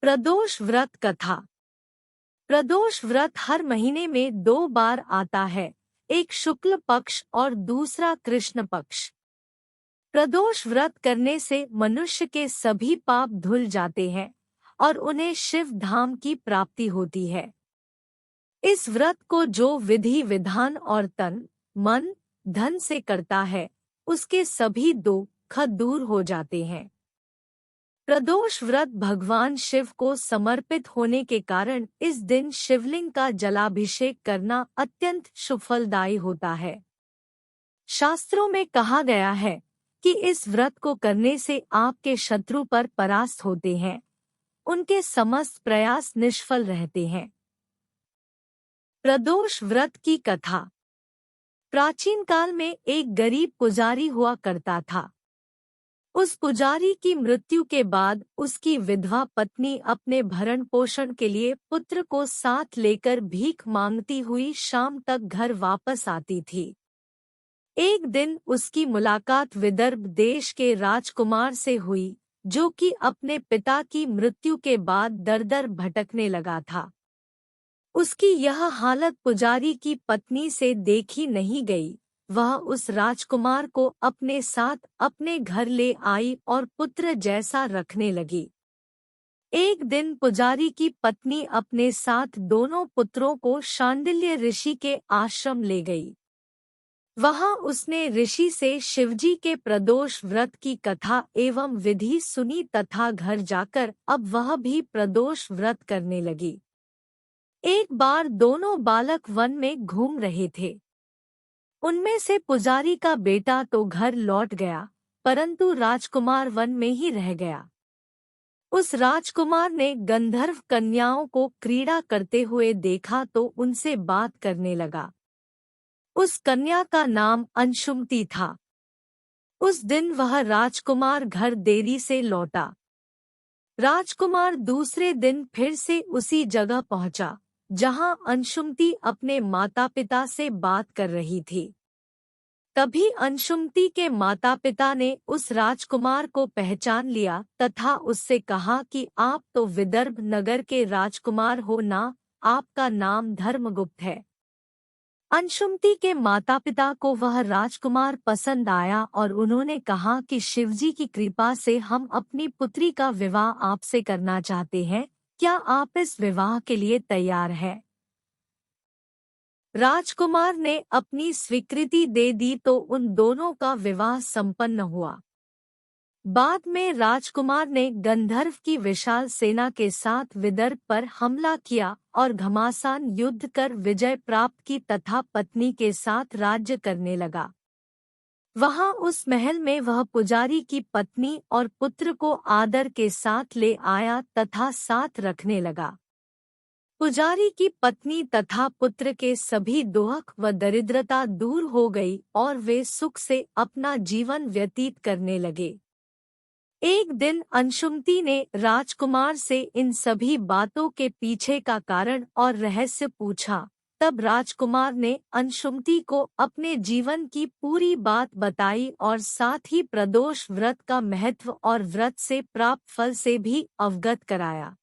प्रदोष व्रत कथा। प्रदोष व्रत हर महीने में 2 बार आता है, एक शुक्ल पक्ष और दूसरा कृष्ण पक्ष। प्रदोष व्रत करने से मनुष्य के सभी पाप धुल जाते हैं और उन्हें शिव धाम की प्राप्ति होती है। इस व्रत को जो विधि विधान और तन, मन, धन से करता है, उसके सभी दुख दूर हो जाते हैं। प्रदोष व्रत भगवान शिव को समर्पित होने के कारण इस दिन शिवलिंग का जलाभिषेक करना अत्यंत शुभफलदायी होता है। शास्त्रों में कहा गया है कि इस व्रत को करने से आपके शत्रु पर परास्त होते हैं, उनके समस्त प्रयास निष्फल रहते हैं। प्रदोष व्रत की कथा। प्राचीन काल में एक गरीब पुजारी हुआ करता था। उस पुजारी की मृत्यु के बाद उसकी विधवा पत्नी अपने भरण पोषण के लिए पुत्र को साथ लेकर भीख मांगती हुई शाम तक घर वापस आती थी। एक दिन उसकी मुलाकात विदर्भ देश के राजकुमार से हुई, जो कि अपने पिता की मृत्यु के बाद दर-दर भटकने लगा था। उसकी यह हालत पुजारी की पत्नी से देखी नहीं गई। वह उस राजकुमार को अपने साथ अपने घर ले आई और पुत्र जैसा रखने लगी। एक दिन पुजारी की पत्नी अपने साथ दोनों पुत्रों को शांडिल्य ऋषि के आश्रम ले गई। वहां उसने ऋषि से शिवजी के प्रदोष व्रत की कथा एवं विधि सुनी तथा घर जाकर अब वह भी प्रदोष व्रत करने लगी। एक बार दोनों बालक वन में घूम रहे थे। उनमें से पुजारी का बेटा तो घर लौट गया, परंतु राजकुमार वन में ही रह गया। उस राजकुमार ने गंधर्व कन्याओं को क्रीड़ा करते हुए देखा तो उनसे बात करने लगा। उस कन्या का नाम अंशुमती था। उस दिन वह राजकुमार घर देरी से लौटा। राजकुमार दूसरे दिन फिर से उसी जगह पहुंचा, जहां अंशुमती अपने माता-पिता से बात कर रही थी। तभी अंशुमती के माता-पिता ने उस राजकुमार को पहचान लिया तथा उससे कहा कि आप तो विदर्भ नगर के राजकुमार हो ना, आपका नाम धर्मगुप्त है। अंशुमती के माता-पिता को वह राजकुमार पसंद आया और उन्होंने कहा कि शिवजी की कृपा से हम अपनी पुत्री का विवाह आपसे करना चाहते हैं, क्या आप इस विवाह के लिए तैयार हैं? राजकुमार ने अपनी स्वीकृति दे दी तो उन दोनों का विवाह संपन्न हुआ। बाद में राजकुमार ने गंधर्व की विशाल सेना के साथ विदर्भ पर हमला किया और घमासान युद्ध कर विजय प्राप्त की तथा पत्नी के साथ राज्य करने लगा। वहां उस महल में वह पुजारी की पत्नी और पुत्र को आदर के साथ ले आया तथा साथ रखने लगा। पुजारी की पत्नी तथा पुत्र के सभी दुख व दरिद्रता दूर हो गई और वे सुख से अपना जीवन व्यतीत करने लगे। एक दिन अंशुमती ने राजकुमार से इन सभी बातों के पीछे का कारण और रहस्य पूछा। तब राजकुमार ने अंशुमती को अपने जीवन की पूरी बात बताई और साथ ही प्रदोष व्रत का महत्व और व्रत से प्राप्त फल से भी अवगत कराया।